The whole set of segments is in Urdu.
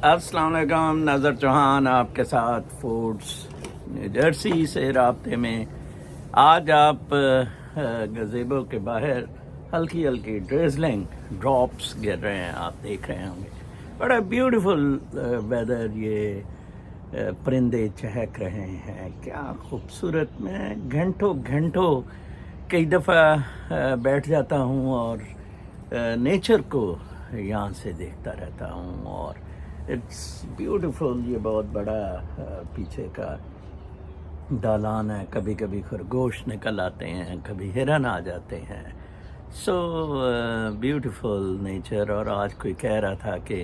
السلام علیکم، نظر چوہان آپ کے ساتھ فوڈس نیو جرسی سے رابطے میں. آج آپ گزیبو کے باہر ہلکی ہلکی ڈریزلنگ ڈراپس گر رہے ہیں، آپ دیکھ رہے ہوں گے. بڑا بیوٹیفل ویدر، یہ پرندے چہک رہے ہیں، کیا خوبصورت. میں گھنٹوں گھنٹوں کئی دفعہ بیٹھ جاتا ہوں اور نیچر کو یہاں سے دیکھتا رہتا ہوں، اور اٹس بیوٹیفل. یہ بہت بڑا پیچھے کا دالان ہے، کبھی کبھی خرگوش نکل آتے ہیں، کبھی ہرن آ جاتے ہیں. So beautiful nature. اور آج کوئی کہہ رہا تھا کہ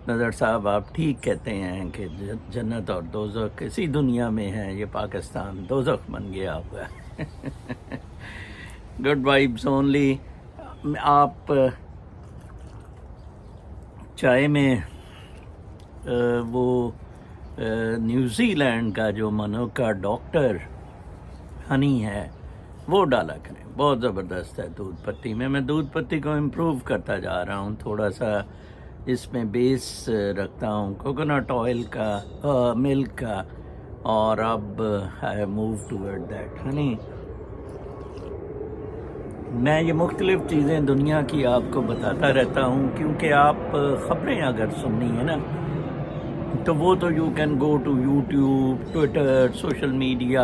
نظر صاحب آپ ٹھیک کہتے ہیں کہ جنت اور دوزخ اسی دنیا میں ہے، یہ پاکستان دوزخ بن گیا ہوا ہے. Good vibes only. آپ چائے میں وہ نیوزی لینڈ کا جو منوکا ڈاکٹر ہنی ہے وہ ڈالا کریں، بہت زبردست ہے دودھ پتی میں. میں دودھ پتی کو امپروو کرتا جا رہا ہوں، تھوڑا سا اس میں بیس رکھتا ہوں کوکونٹ آئل کا، ملک کا، اور اب I move toward that honey. میں یہ مختلف چیزیں دنیا کی آپ کو بتاتا رہتا ہوں، کیونکہ آپ خبریں اگر سننی ہے نا تو وہ تو you can go to YouTube, Twitter, social media,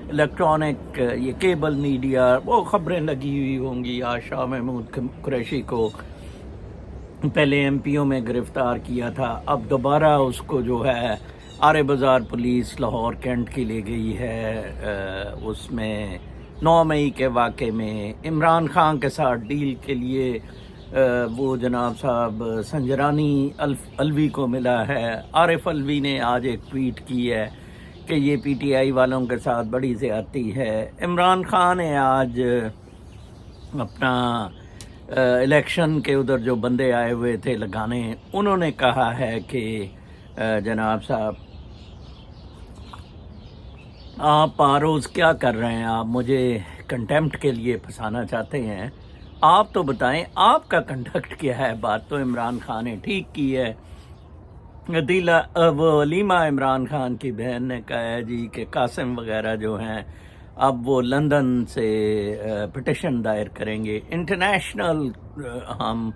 electronic, یہ کیبل میڈیا، وہ خبریں لگی ہوئی ہوں گی. آج شاہ محمود قریشی کو پہلے ایم پیوں میں گرفتار کیا تھا، اب دوبارہ اس کو جو ہے آرے بازار پولیس لاہور کینٹ کی لے گئی ہے. اس میں 9 مئی کے واقعے میں عمران خان کے ساتھ ڈیل کے لیے وہ جناب صاحب سنجرانی الوی کو ملا ہے. عارف الوی نے آج ایک ٹویٹ کی ہے کہ یہ پی ٹی آئی والوں کے ساتھ بڑی زیادتی ہے. عمران خان نے آج اپنا الیکشن کے ادھر جو بندے آئے ہوئے تھے لگانے، انہوں نے کہا ہے کہ جناب صاحب آپ روز کیا کر رہے ہیں، آپ مجھے کنٹیمپٹ کے لیے پھنسانا چاہتے ہیں. آپ تو بتائیں آپ کا کنڈکٹ کیا ہے. بات تو عمران خان نے ٹھیک کی ہے. وہ علیمہ عمران خان کی بہن نے کہا ہے جی کہ قاسم وغیرہ جو ہیں اب وہ لندن سے پٹیشن دائر کریں گے، انٹرنیشنل ہم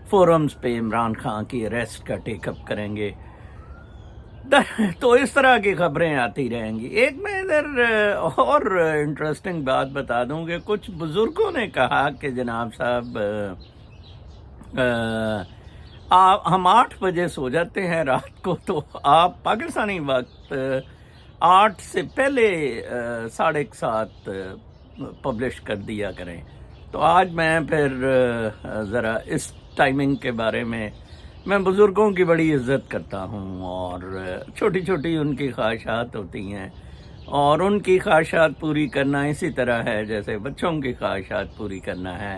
فورمز پہ عمران خان کی اریسٹ کا ٹیک اپ کریں گے. تو اس طرح کی خبریں آتی رہیں گی. ایک میں ادھر اور انٹرسٹنگ بات بتا دوں کہ کچھ بزرگوں نے کہا کہ جناب صاحب ہم 8 بجے سو جاتے ہیں رات کو، تو آپ پاکستانی وقت 8 سے پہلے 7:30 پبلش کر دیا کریں. تو آج میں پھر ذرا اس ٹائمنگ کے بارے میں بزرگوں کی بڑی عزت کرتا ہوں، اور چھوٹی چھوٹی ان کی خواہشات ہوتی ہیں، اور ان کی خواہشات پوری کرنا اسی طرح ہے جیسے بچوں کی خواہشات پوری کرنا ہے.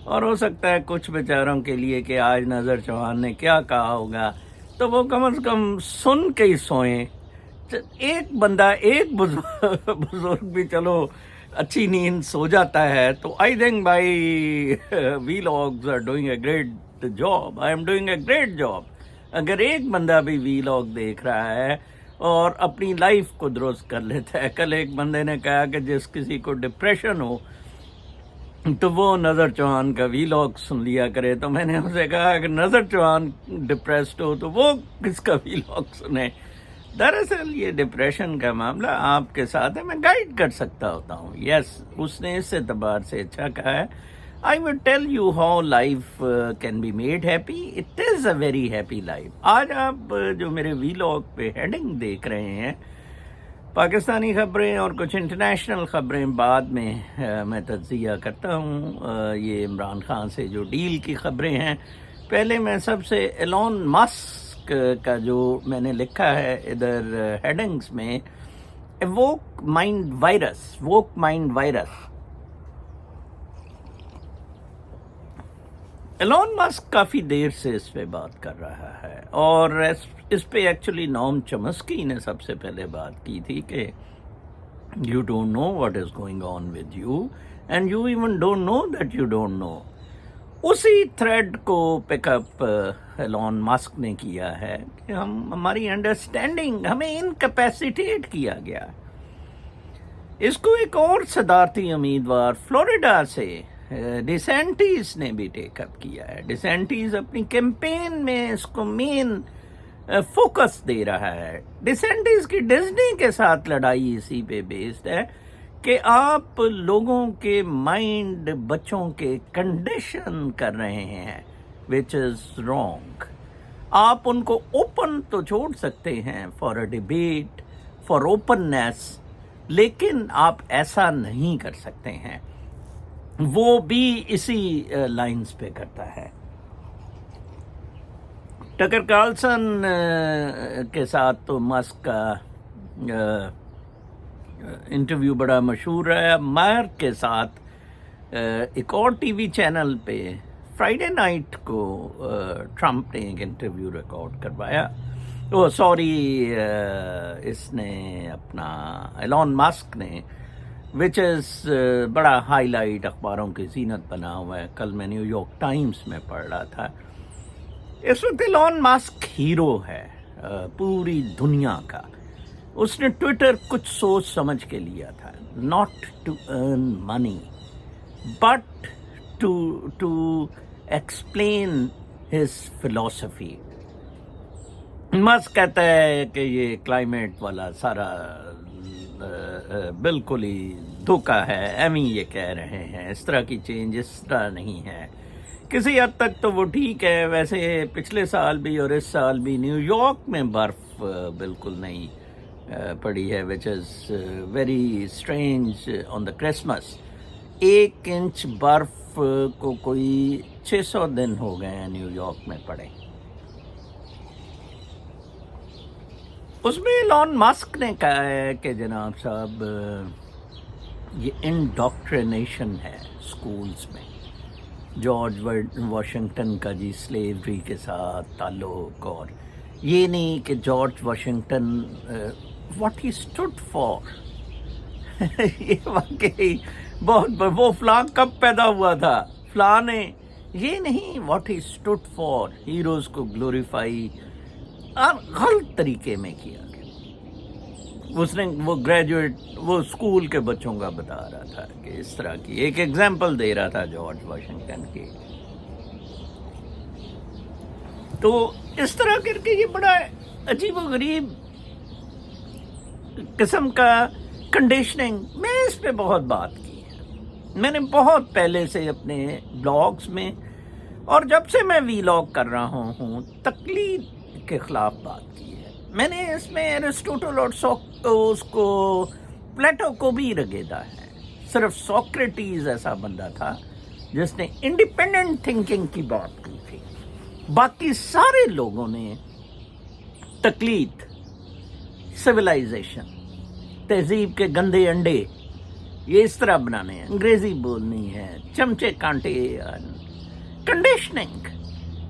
اور ہو سکتا ہے کچھ بیچاروں کے لیے کہ آج نظر چوہان نے کیا کہا ہوگا تو وہ کم از کم سن کے ہی سوئیں. ایک بندہ، ایک بزرگ بھی چلو اچھی نیند سو جاتا ہے تو I think by we logs are doing a great job. I am doing a great job. اگر ایک بندہ بھی وی لاگ دیکھ رہا ہے اور اپنی لائف کو درست کر لیتا ہے. کل ایک بندے نے کہا کہ جس کسی کو ڈپریشن ہو تو وہ نظر چوہان کا وی لاگ سن لیا کرے. تو میں نے اسے کہا کہ نظر چوہان ڈپریسڈ ہو تو وہ کس کا وی لاگ سنے. دراصل یہ ڈپریشن کا معاملہ آپ کے ساتھ ہے، میں گائیڈ کر سکتا ہوتا ہوں. یس، اس نے اس اعتبار سے اچھا کہا ہے. I will tell you how life can be made happy. It is a very happy life. آج آپ جو میرے وی لاگ پہ ہیڈنگ دیکھ رہے ہیں، پاکستانی خبریں اور کچھ انٹرنیشنل خبریں بعد میں تجزیہ کرتا ہوں. یہ عمران خان سے جو ڈیل کی خبریں ہیں، پہلے میں سب سے ایلون مسک کا جو میں نے لکھا ہے ادھر ہیڈنگز میں، woke mind virus. Elon Musk کافی دیر سے اس پہ بات کر رہا ہے، اور اس پہ ایکچولی نوم چمسکی نے سب سے پہلے بات کی تھی کہ you don't know what is going on with you and you even don't know that you don't know. اسی تھریڈ کو پک اپ ایلون ماسک نے کیا ہے کہ ہماری انڈرسٹینڈنگ ہمیں انکیپیسیٹیٹ کیا گیا ہے. اس کو ایک اور صدارتی امیدوار فلوریڈا سے ڈیسینٹیز نے بھی ٹیک اپ کیا ہے. ڈیسینٹیز اپنی کیمپین میں اس کو مین فوکس دے رہا ہے. ڈیسینٹیز کی ڈزنی کے ساتھ لڑائی اسی پہ بیسڈ ہے کہ آپ لوگوں کے مائنڈ بچوں کے کنڈیشن کر رہے ہیں which is wrong. آپ ان کو اوپن تو چھوڑ سکتے ہیں for a debate for openness, لیکن آپ ایسا نہیں کر سکتے ہیں. وہ بھی اسی لائنز پہ کرتا ہے. ٹکر کارلسن کے ساتھ تو ماسک کا انٹرویو بڑا مشہور ہے. مارک کے ساتھ ایک اور ٹی وی چینل پہ فرائیڈے نائٹ کو ٹرمپ نے ایک انٹرویو ریکارڈ کروایا. اس نے اپنا ایلون ماسک نے وچ از بڑا ہائی لائٹ اخباروں کی زینت بنا ہوا ہے. کل میں نیو یارک ٹائمز میں پڑھ رہا تھا. اس وقت ایلون ماسک ہیرو ہے پوری دنیا کا. اس نے ٹویٹر کچھ سوچ سمجھ کے لیا تھا. Not to earn money but to explain his philosophy. Musk کہتا ہے کہ یہ کلائمیٹ والا سارا بالکل ہی دھوکہ ہے. ایویں یہ کہہ رہے ہیں اس طرح کی چینج اس طرح نہیں ہے. کسی حد تک تو وہ ٹھیک ہے. ویسے پچھلے سال بھی اور اس سال بھی نیو یارک میں برف بالکل نہیں پڑی ہے which is very strange on the Christmas. 1 inch برف کو کوئی 600 دن ہو گئے ہیں نیو یارک میں پڑے. اس میں ایلون ماسک نے کہا ہے کہ جناب صاحب یہ انڈاکٹرینیشن ہے اسکولز میں. جارج واشنگٹن کا جی سلیوری کے ساتھ تعلق، اور یہ نہیں کہ George Washington what he stood for. یہ واقعی بہت وہ فلاں کب پیدا ہوا تھا فلاں نے، یہ نہیں what he stood for. Heroes کو گلوریفائی غلط طریقے میں کیا گیا. اس نے وہ گریجویٹ وہ اسکول کے بچوں کا بتا رہا تھا کہ اس طرح کی ایک ایگزامپل دے رہا تھا جارج واشنگٹن کی. تو اس طرح کر کے یہ بڑا عجیب و غریب قسم کا کنڈیشننگ. میں اس پہ بہت بات کی ہے. میں نے بہت پہلے سے اپنے بلاگز میں اور جب سے میں ویلاگ کر رہا ہوں تقلید کے خلاف بات کی ہے. میں نے اس میں ایرسٹوٹل اور اس کو پلیٹو کو بھی رگیدا ہے. صرف سوکریٹیز ایسا بندہ تھا جس نے انڈیپینڈنٹ تھنکنگ کی بات کی تھی. باقی سارے لوگوں نے تقلید، سویلائزیشن، تہذیب کے گندے انڈے یہ اس طرح بنانے ہیں، انگریزی بولنی ہے، چمچے کانٹے،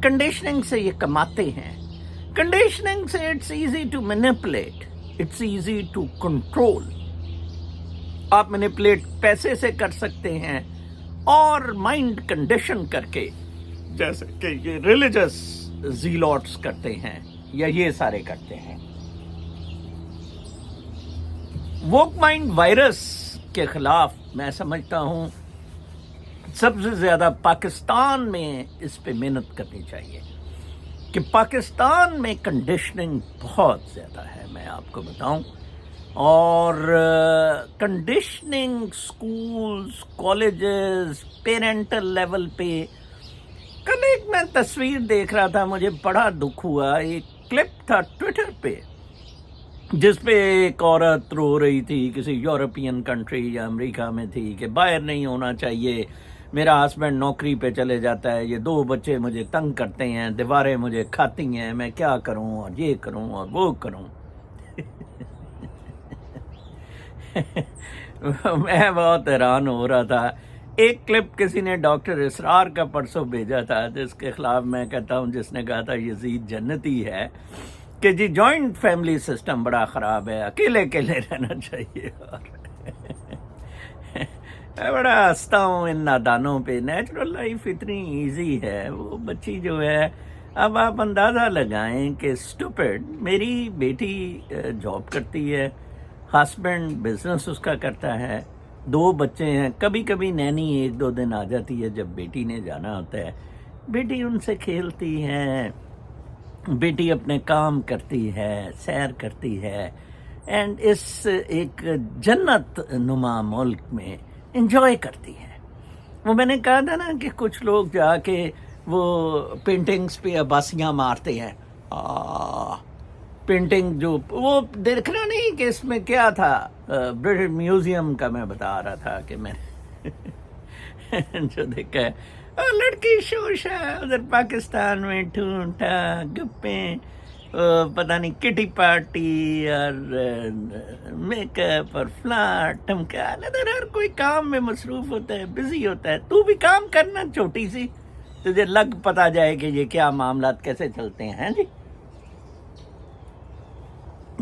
کنڈیشننگ سے یہ کماتے ہیں. کنڈیشننگ سے it's easy to manipulate, it's easy to control. آپ مینیپولیٹ پیسے سے کر سکتے ہیں اور مائنڈ کنڈیشن کر کے، جیسے کہ یہ ریلیجس زیلوٹس کرتے ہیں یا یہ سارے کرتے ہیں. ووک مائنڈ وائرس کے خلاف میں سمجھتا ہوں سب سے زیادہ پاکستان میں اس پہ محنت کرنی چاہیے کہ پاکستان میں کنڈیشننگ بہت زیادہ ہے. میں آپ کو بتاؤں، اور conditioning schools, colleges, parental level پہ. کل ایک میں تصویر دیکھ رہا تھا، مجھے بڑا دکھ ہوا. ایک کلپ تھا ٹویٹر پہ جس پہ ایک عورت رو رہی تھی، کسی یورپین کنٹری یا امریکہ میں تھی، کہ باہر نہیں ہونا چاہیے، میرا ہسبینڈ نوکری پہ چلے جاتا ہے، یہ 2 بچے مجھے تنگ کرتے ہیں، دیواریں مجھے کھاتی ہیں، میں کیا کروں اور یہ کروں اور وہ کروں. میں بہت حیران ہو رہا تھا. ایک کلپ کسی نے ڈاکٹر اسرار کا پرسوں بھیجا تھا جس کے خلاف میں کہتا ہوں، جس نے کہا تھا یزید جنتی ہے کہ جی جوائنٹ فیملی سسٹم بڑا خراب ہے، اکیلے اکیلے رہنا چاہیے. میں بڑا ہنستا ہوں ان نادانوں پہ. نیچرل لائف اتنی ایزی ہے. وہ بچی جو ہے اب آپ اندازہ لگائیں کہ اسٹوپڈ، میری بیٹی جاب کرتی ہے، ہسبینڈ بزنس اس کا کرتا ہے، 2 بچے ہیں، کبھی کبھی نینی 1-2 دن آ جاتی ہے جب بیٹی نے جانا ہوتا ہے، بیٹی ان سے کھیلتی ہے، بیٹی اپنے کام کرتی ہے، سیر کرتی ہے، اینڈ اس ایک جنت نما ملک میں انجوائے کرتی ہے۔ وہ میں نے کہا تھا نا کہ کچھ لوگ جا کے وہ پینٹنگز پہ عباسیاں مارتے ہیں، پینٹنگ جو وہ دیکھنا نہیں کہ اس میں کیا تھا، برٹش میوزیم کا میں بتا رہا تھا کہ میں جو دیکھا ہے، لڑکی شوشا ادھر پاکستان میں ٹھونٹا گپیں، پتہ نہیں کٹی پارٹی اور میک اپ اور فلاٹ ٹمکان، ادھر ہر کوئی کام میں مصروف ہوتا ہے، بزی ہوتا ہے۔ تو بھی کام کرنا، چھوٹی سی تجھے لگ پتا جائے کہ یہ کیا معاملات کیسے چلتے ہیں جی۔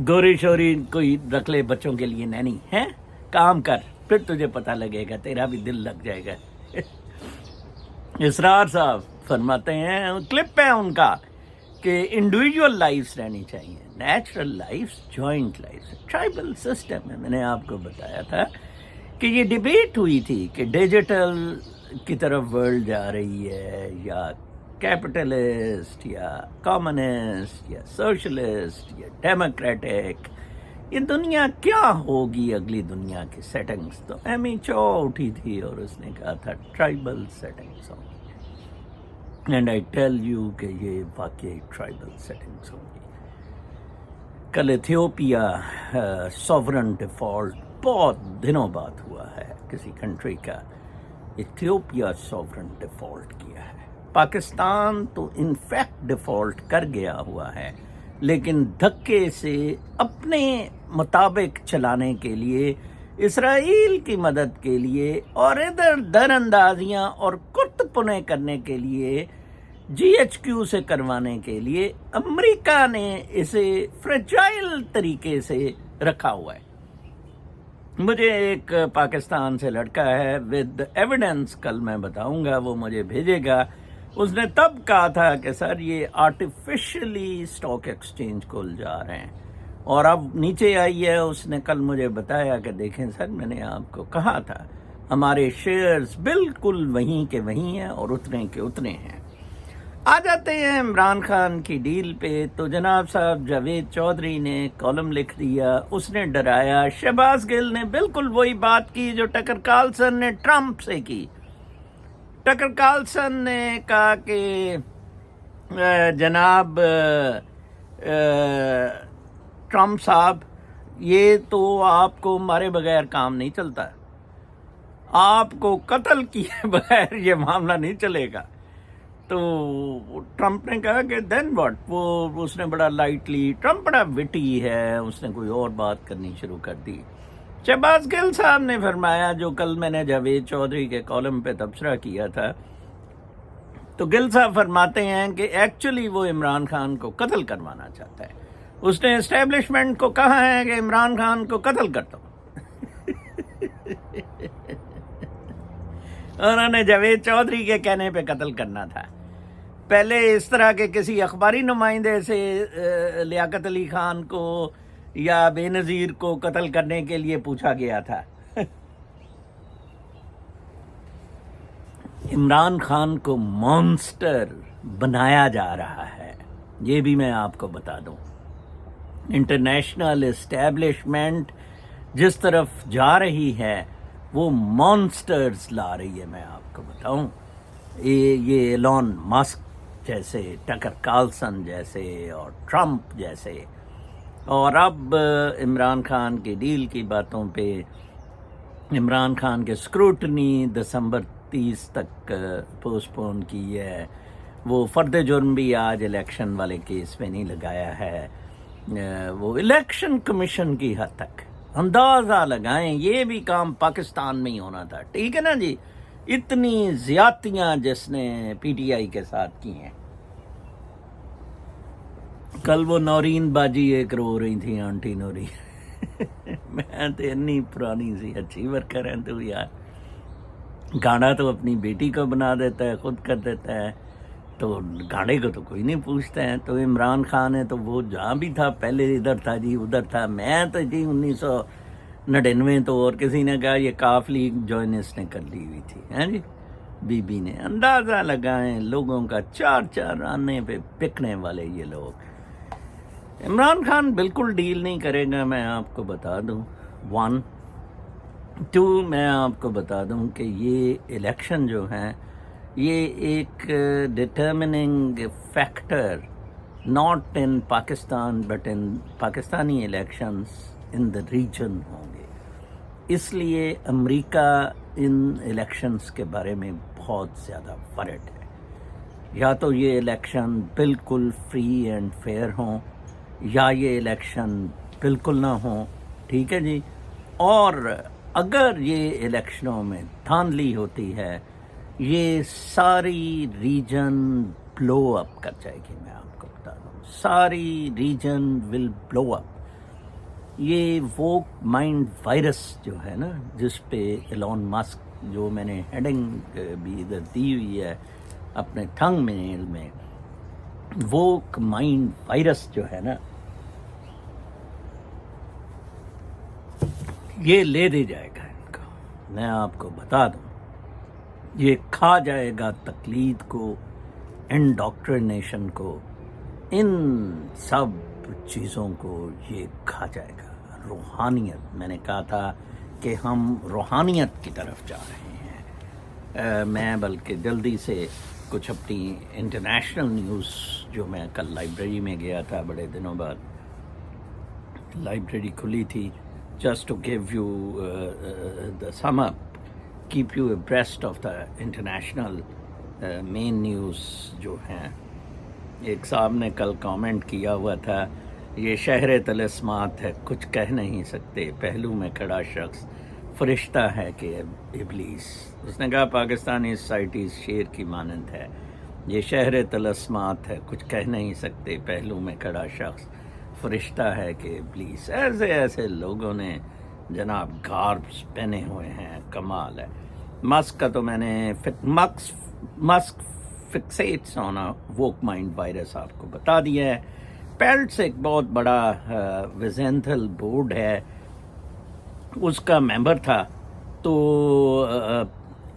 گوری شوری کوئی رکھ لے بچوں کے لیے نینی ہے، کام کر، پھر تجھے پتہ لگے گا، تیرا بھی دل لگ جائے گا۔ اسرار صاحب فرماتے ہیں، کلپ ہے ان کا، کہ انڈیویجول لائفز رہنی چاہیے، natural lives, joint lives, tribal system ہے۔ میں نے آپ کو بتایا تھا کہ یہ ڈیبیٹ ہوئی تھی کہ ڈیجیٹل کی طرف ورلڈ جا رہی ہے یا کیپٹلسٹ یا کامنسٹ یا سوشلسٹ یا ڈیموکریٹک، یہ دنیا کیا ہوگی اگلی دنیا کی سیٹنگز۔ تو ایمی چو اٹھی تھی اور اس نے کہا تھا ٹرائبل سیٹنگز ہوں گی، اینڈ آئی ٹیل یو کہ یہ واقعی ٹرائبل سیٹنگز ہوں گی۔ کل ایتھیوپیا سوورن ڈیفالٹ بہت دنوں بعد ہوا ہے کسی کنٹری کا، ایتھیوپیا سوورن ڈیفالٹ کیا ہے۔ پاکستان تو انفیکٹ ڈیفالٹ کر گیا ہوا ہے، لیکن دھکے سے اپنے مطابق چلانے کے لیے، اسرائیل کی مدد کے لیے اور ادھر در اندازیاں اور کرت پنے کرنے کے لیے، جی ایچ کیو سے کروانے کے لیے امریکہ نے اسے فریجائل طریقے سے رکھا ہوا ہے۔ مجھے ایک پاکستان سے لڑکا ہے ود ایویڈنس، کل میں بتاؤں گا، وہ مجھے بھیجے گا، اس نے تب کہا تھا کہ سر یہ آرٹیفیشلی اسٹاک ایکسچینج کھل جا رہے ہیں، اور اب نیچے آئی ہے۔ اس نے کل مجھے بتایا کہ دیکھیں سر، میں نے آپ کو کہا تھا ہمارے شیئرز بالکل وہیں کے وہیں ہیں اور اتنے کے اتنے ہیں۔ آ جاتے ہیں عمران خان کی ڈیل پہ، تو جناب صاحب جاوید چودھری نے کالم لکھ دیا، اس نے ڈرایا۔ شہباز گل نے بالکل وہی بات کی جو ٹکر کارلسن نے ٹرمپ سے کی۔ ٹکر کارلسن نے کہا کہ جناب ٹرمپ صاحب، یہ تو آپ کو مارے بغیر کام نہیں چلتا، آپ کو قتل کیے بغیر یہ معاملہ نہیں چلے گا۔ تو ٹرمپ نے کہا کہ دین واٹ، وہ اس نے بڑا لائٹلی، ٹرمپ بڑا وٹی ہے، اس نے کوئی اور بات کرنی شروع کر دی۔ شہباز گل صاحب نے فرمایا، جو کل میں نے جاوید چودھری کے کالم پہ تبصرہ کیا تھا، تو گل صاحب فرماتے ہیں کہ ایکچولی وہ عمران خان کو قتل کروانا چاہتا ہے۔ اس نے اسٹیبلشمنٹ کو کہا ہے کہ عمران خان کو قتل کر دو۔ انہوں نے جاوید چودھری کے کہنے پہ قتل کرنا تھا۔ پہلے اس طرح کے کسی اخباری نمائندے سے لیاقت علی خان کو یا بے نظیر کو قتل کرنے کے لیے پوچھا گیا تھا۔ عمران خان کو مانسٹر بنایا جا رہا ہے، یہ بھی میں آپ کو بتا دوں۔ انٹرنیشنل اسٹیبلشمنٹ جس طرف جا رہی ہے وہ مانسٹرز لا رہی ہے، میں آپ کو بتاؤں۔ یہ ایلون مسک جیسے، ٹکر کارلسن جیسے اور ٹرمپ جیسے، اور اب عمران خان کی ڈیل کی باتوں پہ عمران خان کے اسکروٹنی دسمبر 30 تک پوسٹ پون کی ہے۔ وہ فرد جرم بھی آج الیکشن والے کیس میں نہیں لگایا ہے، وہ الیکشن کمیشن کی حد تک۔ اندازہ لگائیں، یہ بھی کام پاکستان میں ہی ہونا تھا، ٹھیک ہے نا جی؟ اتنی زیادتیاں جس نے پی ٹی آئی کے ساتھ کی ہیں۔ کل وہ نورین باجی ایک رو رہی تھی، آنٹی نوری، میں تو اتنی پرانی سی اچھی ورکر ہیں تو یار، گانا تو اپنی بیٹی کو بنا دیتا ہے، خود کر دیتا ہے، تو گاڑے کو تو کوئی نہیں پوچھتا ہے. تو عمران خان ہے تو وہ جہاں بھی تھا پہلے ادھر تھا جی ادھر تھا. میں تو جی 1999 تو اور کسی نے کہا یہ کاف لیگ جوائن اس نے کر لی ہوئی تھی ہیں جی. بی بی نے اندازہ لگائیں لوگوں کا 4 آنے پہ پکنے والے یہ لوگ. عمران خان بالکل ڈیل نہیں کرے گا میں آپ کو بتا دوں. 1 2 میں آپ کو بتا دوں کہ یہ الیکشن جو ہیں یہ ایک ڈٹرمننگ factor not in Pakistan but in Pakistani elections in the region ہوں گے. اس لیے امریکہ ان الیکشنز کے بارے میں بہت زیادہ ورڈ ہے. یا تو یہ الیکشن بالکل فری اینڈ فیئر ہوں یا یہ الیکشن بالکل نہ ہوں. ٹھیک ہے جی. اور اگر یہ الیکشنوں میں دھاندلی ہوتی ہے یہ ساری ریجن بلو اپ کر جائے گی. میں آپ کو بتا دوں ساری ریجن ول بلو اپ. یہ وہ مائنڈ وائرس جو ہے نا جس پہ ایلون مسک جو میں نے ہیڈنگ بھی ادھر دی ہوئی ہے اپنے تھنگ میل میں وہ مائنڈ وائرس جو ہے نا یہ لے دے جائے گا ان کو. میں آپ کو بتا دوں یہ کھا جائے گا تقلید کو انڈاکٹرینیشن کو ان سب چیزوں کو یہ کھا جائے گا. روحانیت میں نے کہا تھا کہ ہم روحانیت کی طرف جا رہے ہیں. میں بلکہ جلدی سے کچھ اپنی انٹرنیشنل نیوز جو میں کل لائبریری میں گیا تھا بڑے دنوں بعد لائبریری کھلی تھی just to give you the sum up keep you abreast of the international main news جو ہیں. ایک صاحب نے کل کامنٹ کیا ہوا تھا یہ شہر طلسمات ہے کچھ کہہ نہیں سکتے پہلو میں کھڑا شخص فرشتہ ہے کہ ابلیس. اس نے کہا پاکستانی سوسائٹی شیر کی مانند ہے یہ شہر طلسمات ہے کچھ کہہ نہیں سکتے پہلو میں کھڑا شخص فرشتہ ہے کہ ابلیس. ایسے ایسے لوگوں نے جناب گاربس پہنے ہوئے ہیں کمال ہے. مسک کا تو میں نے مسک فکسیٹس آن ووک مائنڈ وائرس آپ کو بتا دیا ہے. پیلٹس ایک بہت بڑا ویزنتھل بورڈ ہے اس کا ممبر تھا تو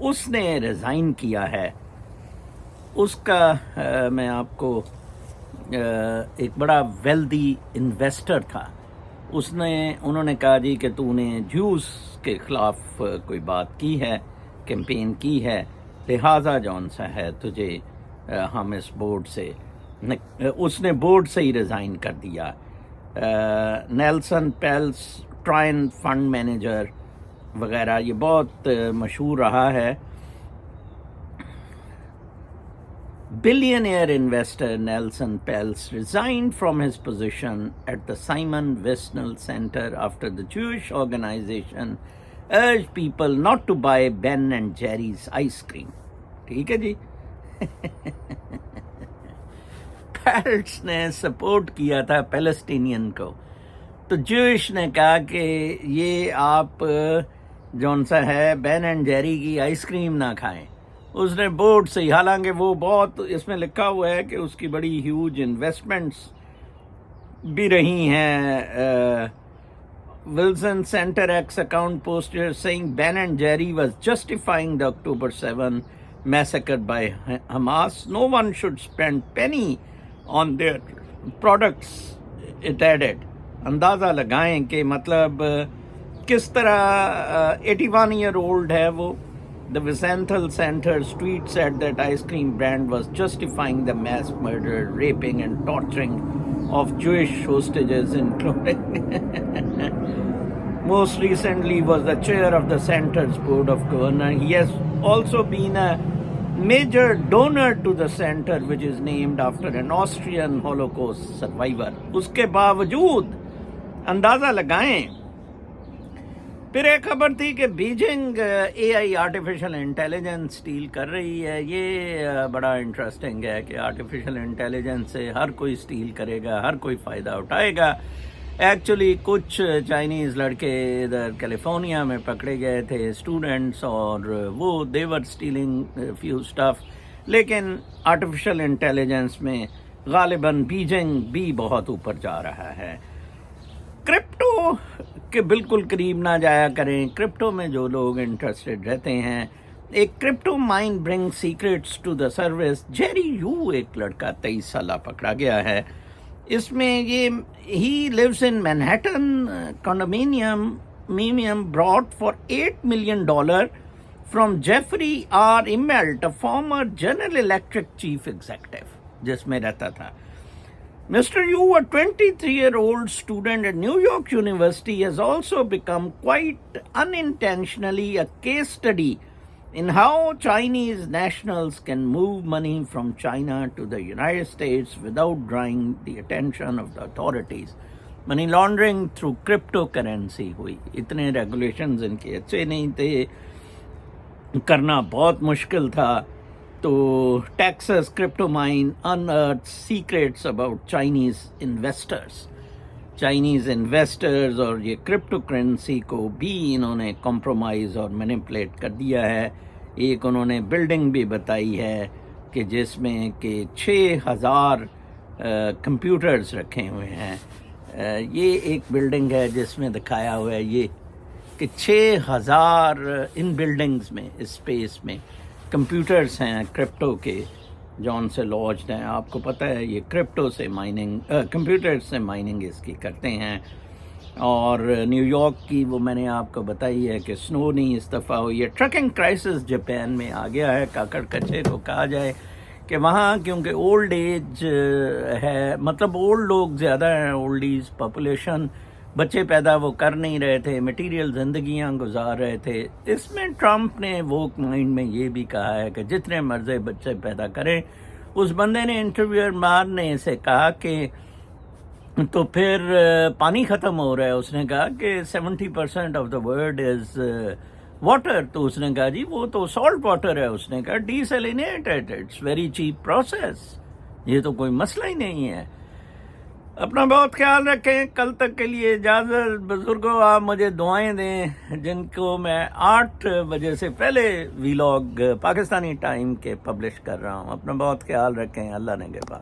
اس نے ریزائن کیا ہے. اس کا میں آپ کو ایک بڑا ویلدی انویسٹر تھا. انہوں نے کہا جی کہ تو نے جوس کے خلاف کوئی بات کی ہے کیمپین کی ہے لہٰذا جون سا ہے تجھے ہم اس بورڈ سے اس نے بورڈ سے ہی ریزائن کر دیا. Nelson palace trying fund manager وغیرہ یہ بہت مشہور رہا ہے. Billionaire investor Nelson Peltz resigned from his position at the Simon Wesnell Center after the Jewish organization urged people not to buy Ben and Jerry's ice cream. ٹھیک ہے جی. پیلٹس نے سپورٹ کیا تھا پیلسٹینین کو تو جوش نے کہا کہ یہ آپ جون سا ہے بین اینڈ جیری کی آئس کریم نہ کھائیں. اس نے بورڈ سے حالانکہ وہ بہت اس میں لکھا ہوا ہے کہ اس کی بڑی ہیوج انویسٹمنٹس بھی رہی ہیں. Wilson Center X account poster saying Ben and Jerry was justifying the October 7 massacre by Hamas. No one should spend penny on their products, it added. اندازہ لگائیں کہ مطلب کس طرح 81-year-old ہے وہ. The Wiesenthal Center's tweet said that ice cream brand was justifying the mass murder, raping and torturing of Jewish hostages, including most recently was the chair of the center's board of governors. He has also been a major donor to the center, which is named after an Austrian Holocaust survivor. اس کے باوجود اندازہ لگائیں. پھر ایک خبر تھی کہ بیجنگ اے آئی آرٹیفیشل انٹیلیجنس ڈیل کر رہی ہے. یہ بڑا انٹرسٹنگ ہے کہ آرٹیفیشل انٹیلیجنس سے ہر کوئی اسٹیل کرے گا ہر کوئی فائدہ اٹھائے گا. ایکچولی کچھ چائنیز لڑکے ادھر کیلیفورنیا میں پکڑے گئے تھے اسٹوڈنٹس اور وہ دیور اسٹیلنگ فیو اسٹف لیکن آرٹیفیشل انٹیلیجنس میں غالباً بیجنگ بھی بہت اوپر جا رہا ہے. کرپٹو کے بالکل قریب نہ جایا کریں. کرپٹو میں جو لوگ انٹرسٹڈ رہتے ہیں، ایک crypto mine bring secrets to the surface. Jerry Yu ایک لڑکا 23 سالہ پکڑا گیا ہے. اس میں یہ ہی lives in Manhattan condominium bought for $8 million from Jeffrey R Immelt, former General Electric chief executive, جس میں رہتا تھا. Mr. Yu, a 23-year-old student at New York University, has also become quite unintentionally a case study in how Chinese nationals can move money from China to the United States without drawing the attention of the authorities. Money laundering through cryptocurrency ہوئی. اتنے ریگولیشنز ان کے اچھے نہیں تھے، کرنا بہت مشکل تھا. تو Texas crypto mine unearthed secrets about Chinese investors اور یہ کرپٹو کرنسی کو بھی انہوں نے کمپرومائز اور مینیپولیٹ کر دیا ہے. ایک انہوں نے بلڈنگ بھی بتائی ہے کہ جس میں کہ 6000 کمپیوٹرز رکھے ہوئے ہیں. یہ ایک بلڈنگ ہے جس میں دکھایا ہوا ہے یہ کہ 6000 ان بلڈنگز میں اسپیس میں کمپیوٹرز ہیں کرپٹو کے جو ان سے لانچڈ ہیں. آپ کو پتہ ہے یہ کرپٹو سے مائننگ، کمپیوٹر سے مائننگ اس کی کرتے ہیں. اور نیو یارک کی وہ میں نے آپ کو بتائی ہے کہ سنو نہیں اس دفعہ ہوئی ہے. ٹرکنگ کرائسس جاپان میں آ گیا ہے. کاکڑ کچے کو کہا جائے کہ وہاں کیونکہ اولڈ ایج ہے، مطلب اولڈ لوگ زیادہ ہیں، اولڈ ایج پاپولیشن، بچے پیدا وہ کر نہیں رہے تھے، مٹیریل زندگیاں گزار رہے تھے. اس میں ٹرمپ نے ووک مائنڈ میں یہ بھی کہا ہے کہ جتنے مرضی بچے پیدا کریں. اس بندے نے انٹرویور مار نے اسے کہا کہ تو پھر پانی ختم ہو رہا ہے. اس نے کہا کہ 70% of the world is water. تو اس نے کہا جی وہ تو سالٹ واٹر ہے. اس نے کہا ڈیسیلینیٹڈ، اٹس ویری چیپ پروسیس، یہ تو کوئی مسئلہ ہی نہیں ہے. اپنا بہت خیال رکھیں. کل تک کے لیے اجازت. بزرگوں آپ مجھے دعائیں دیں جن کو میں 8 بجے سے پہلے ویلاگ پاکستانی ٹائم کے پبلش کر رہا ہوں. اپنا بہت خیال رکھیں. اللہ نگہبان.